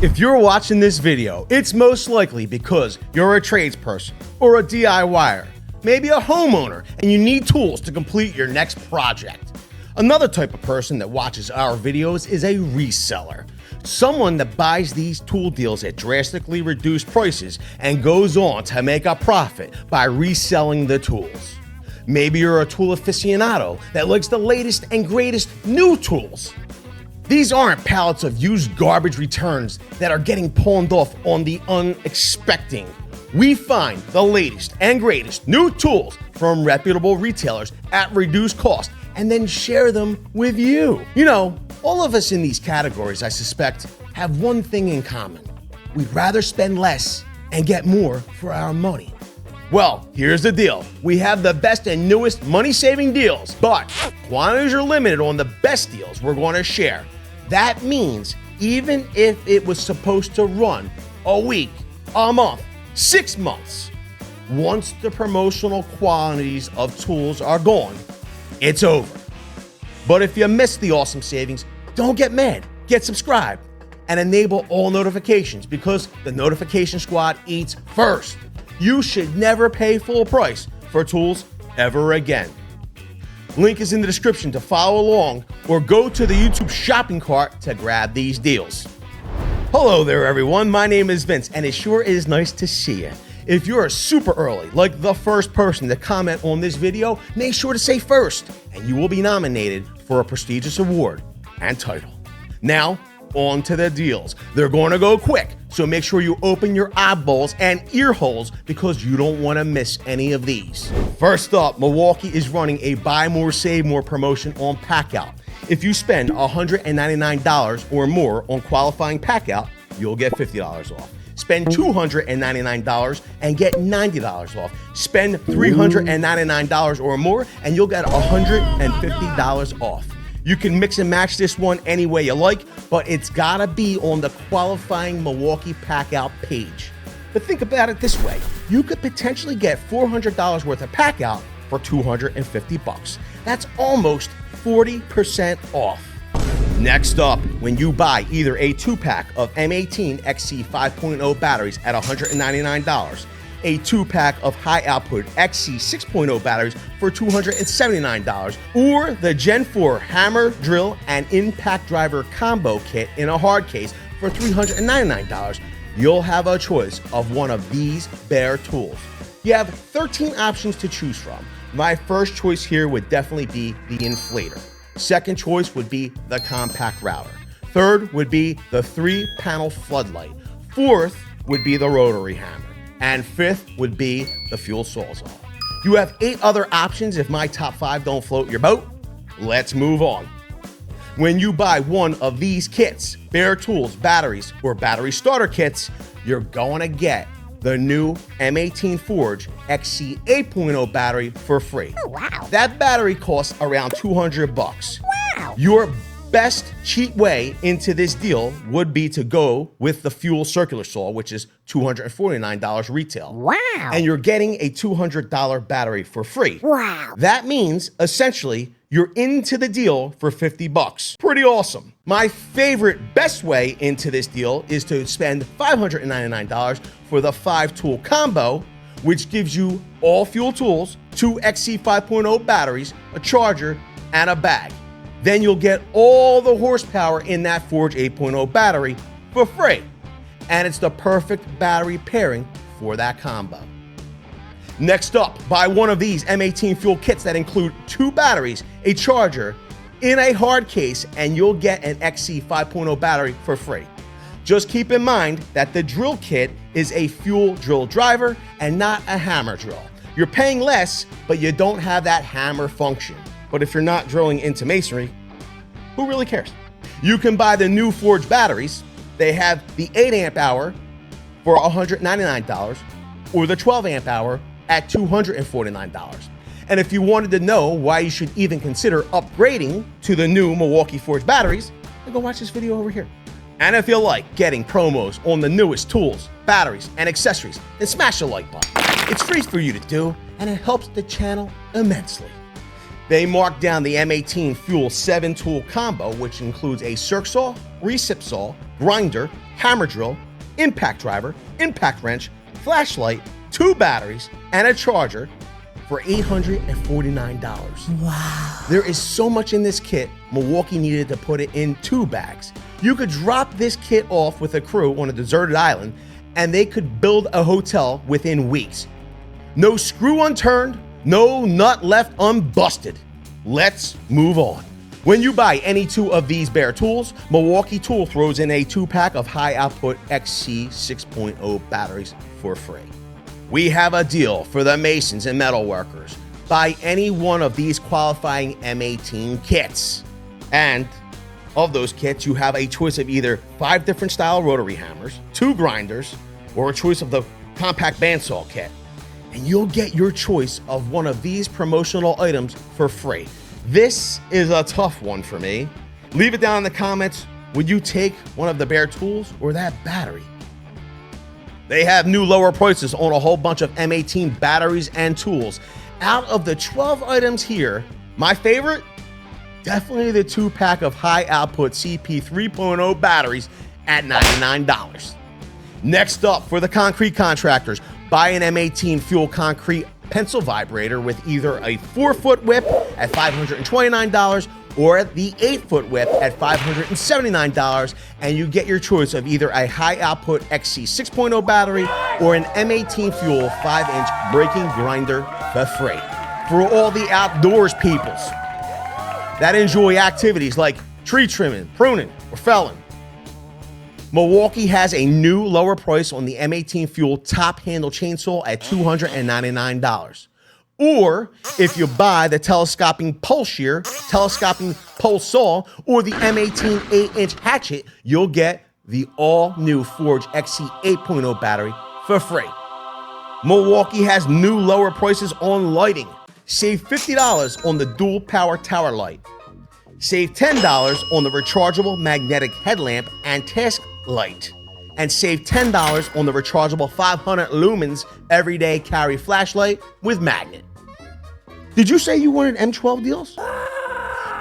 If you're watching this video, it's most likely because you're a tradesperson or a DIYer, maybe a homeowner, and you need tools to complete your next project. Another type of person that watches our videos is a reseller. Someone that buys these tool deals at drastically reduced prices and goes on to make a profit by reselling the tools. Maybe you're a tool aficionado that likes the latest and greatest new tools. These aren't pallets of used garbage returns that are getting pawned off on the unexpected. We find the latest and greatest new tools from reputable retailers at reduced cost and then share them with you. You know, all of us in these categories, I suspect, have one thing in common. We'd rather spend less and get more for our money. Well, here's the deal. We have the best and newest money-saving deals, but quantities are limited on the best deals we're going to share. That means even if it was supposed to run a week, a month, 6 months, once the promotional quantities of tools are gone, it's over. But if you missed the awesome savings, don't get mad. Get subscribed and enable all notifications because the notification squad eats first. You should never pay full price for tools ever again. Link is in the description to follow along or go to the YouTube shopping cart to grab these deals. Hello there everyone, my name is Vince and it sure is nice to see you. If you're super early, like the first person to comment on this video, make sure to say first and you will be nominated for a prestigious award and title. Now, on to the deals. They're going to go quick, so make sure you open your eyeballs and ear holes because you don't want to miss any of these. First up, Milwaukee is running a buy more, save more promotion on Packout. If you spend $199 or more on qualifying Packout, you'll get $50 off. Spend $299 and get $90 off. Spend $399 or more and you'll get $150 off. You can mix and match this one any way you like, but it's gotta be on the qualifying Milwaukee Packout page. But think about it this way. You could potentially get $400 worth of Packout for $250. That's almost 40% off. Next up, when you buy either a 2-pack of M18 XC 5.0 batteries at $199, a 2-pack of high output XC 6.0 batteries for $279, or the Gen 4 hammer, drill, and impact driver combo kit in a hard case for $399, you'll have a choice of one of these bare tools. You have 13 options to choose from. My first choice here would definitely be the inflator. Second choice would be the compact router. Third would be the 3-panel floodlight. Fourth would be the rotary hammer. And fifth would be the fuel sawzall. You have 8 other options if my top 5 don't float your boat. Let's move on. When you buy one of these kits, bare tools, batteries, or battery starter kits, you're going to get the new M18 Forge XC 8.0 battery for free. Oh, wow. That battery costs around $200. Wow. Your best cheap way into this deal would be to go with the fuel circular saw, which is $249 retail. Wow. And you're getting a $200 battery for free. Wow. That means, essentially, you're into the deal for $50. Pretty awesome. My favorite, best way into this deal is to spend $599 for the 5-tool combo, which gives you all fuel tools, 2 XC 5.0 batteries, a charger, and a bag. Then you'll get all the horsepower in that Forge 8.0 battery for free. And it's the perfect battery pairing for that combo. Next up, buy one of these M18 fuel kits that include 2 batteries, a charger, in a hard case, and you'll get an XC 5.0 battery for free. Just keep in mind that the drill kit is a fuel drill driver and not a hammer drill. You're paying less, but you don't have that hammer function. But if you're not drilling into masonry, who really cares? You can buy the new Forge batteries. They have the 8 amp hour for $199 or the 12 amp hour at $249. And if you wanted to know why you should even consider upgrading to the new Milwaukee Forge batteries, then go watch this video over here. And if you like getting promos on the newest tools, batteries, and accessories, then smash the like button. It's free for you to do, and it helps the channel immensely. They marked down the M18 Fuel 7-tool combo, which includes a circ saw, recip saw, grinder, hammer drill, impact driver, impact wrench, flashlight, 2 batteries, and a charger for $849. Wow. There is so much in this kit, Milwaukee needed to put it in 2 bags. You could drop this kit off with a crew on a deserted island, and they could build a hotel within weeks. No screw unturned, no nut left unbusted. Let's move on. When you buy any 2 of these bare tools, Milwaukee Tool throws in a 2-pack of high-output XC 6.0 batteries for free. We have a deal for the masons and metal workers. Buy any one of these qualifying M18 kits. And of those kits, you have a choice of either 5 different style rotary hammers, 2 grinders, or a choice of the compact bandsaw kit. And you'll get your choice of one of these promotional items for free. This is a tough one for me. Leave it down in the comments. Would you take one of the bare tools or that battery? They have new lower prices on a whole bunch of M18 batteries and tools. Out of the 12 items here, my favorite, definitely the 2-pack of high output CP 3.0 batteries at $99. Next up, for the concrete contractors, buy an M18 Fuel concrete pencil vibrator with either a 4-foot whip at $529 or the 8-foot whip at $579, and you get your choice of either a high-output XC 6.0 battery or an M18 Fuel 5-inch braking grinder for free. For all the outdoors peoples that enjoy activities like tree trimming, pruning, or felling, Milwaukee has a new lower price on the M18 Fuel top handle chainsaw at $299. Or if you buy the telescoping pole shear, telescoping pole saw, or the M18 8-inch hatchet, you'll get the all-new Forge XC 8.0 battery for free. Milwaukee has new lower prices on lighting. Save $50 on the dual power tower light. Save $10 on the rechargeable magnetic headlamp and task light. And save $10 on the rechargeable 500 lumens everyday carry flashlight with magnet. Did you say you wanted M12 deals?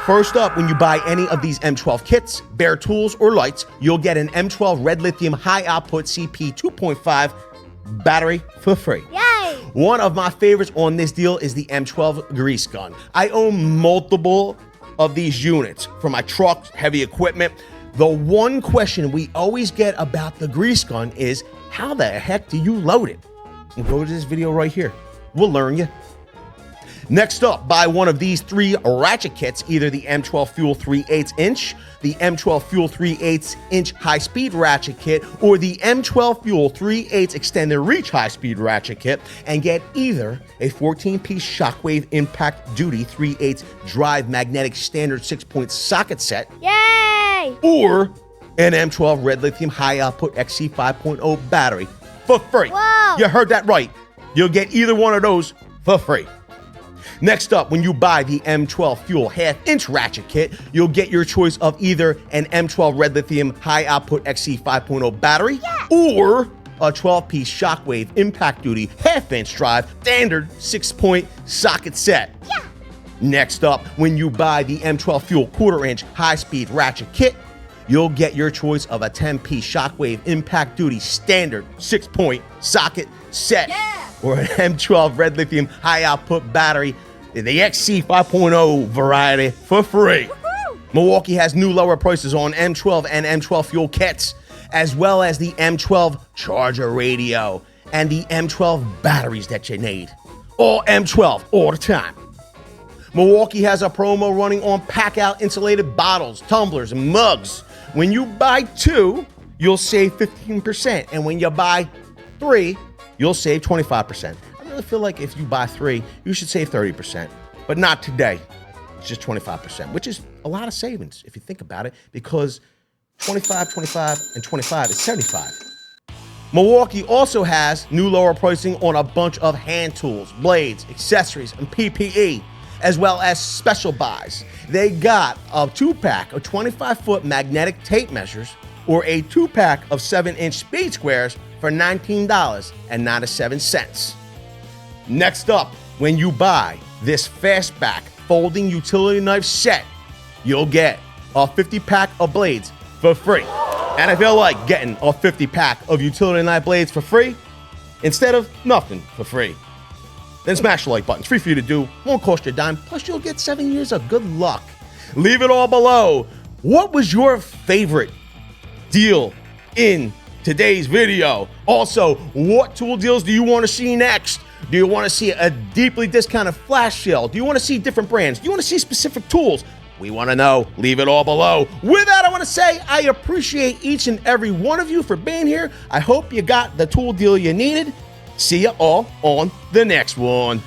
First up, when you buy any of these M12 kits, bare tools, or lights, you'll get an M12 red lithium high output CP 2.5 battery for free. Yay! One of my favorites on this deal is the M12 grease gun. I own multiple of these units for my trucks, heavy equipment. The one question we always get about the grease gun is, how the heck do you load it? And go to this video right here. We'll learn you. Next up, buy one of these 3 ratchet kits, either the M12 Fuel 3/8 inch, the M12 Fuel 3/8 inch high-speed ratchet kit, or the M12 Fuel 3/8 extended reach high-speed ratchet kit, and get either a 14-piece Shockwave Impact Duty 3/8 drive magnetic standard 6-point socket set, Yay! or an M12 red lithium high-output XC 5.0 battery for free. Whoa! You heard that right. You'll get either one of those for free. Next up, when you buy the M12 Fuel 1/2-inch ratchet kit, you'll get your choice of either an M12 red lithium high-output XC 5.0 battery, or a 12-piece Shockwave Impact Duty 1/2-inch drive standard 6-point socket set. Yeah. Next up, when you buy the M12 Fuel 1/4-inch high-speed ratchet kit, you'll get your choice of a 10-piece Shockwave Impact Duty standard 6-point socket set, or an M12 red lithium high-output battery, the XC 5.0 variety, for free. Woo-hoo! Milwaukee has new lower prices on M12 and M12 Fuel kits, as well as the M12 charger radio and the M12 batteries that you need. All M12 all the time. Milwaukee has a promo running on Packout insulated bottles, tumblers, and mugs. When you buy 2, you'll save 15%, and when you buy 3, you'll save 25%. I really feel like if you buy 3, you should save 30%, but not today. It's just 25%, which is a lot of savings if you think about it, because 25, 25, and 25 is 75. Milwaukee also has new lower pricing on a bunch of hand tools, blades, accessories, and PPE, as well as special buys. They got a 2-pack of 25-foot magnetic tape measures, or a 2-pack of 7-inch speed squares for $19.97. Next up, when you buy this fastback folding utility knife set, you'll get a 50-pack of blades for free. And I feel like getting a 50 pack of utility knife blades for free instead of nothing for free. Then smash the like button. It's free for you to do. Won't cost you a dime. Plus, you'll get 7 years of good luck. Leave it all below. What was your favorite deal in today's video? Also, what tool deals do you want to see next? Do you want to see a deeply discounted flash sale? Do you want to see different brands? Do you want to see specific tools? We want to know. Leave it all below. With that, I want to say I appreciate each and every one of you for being here. I hope you got the tool deal you needed. See you all on the next one.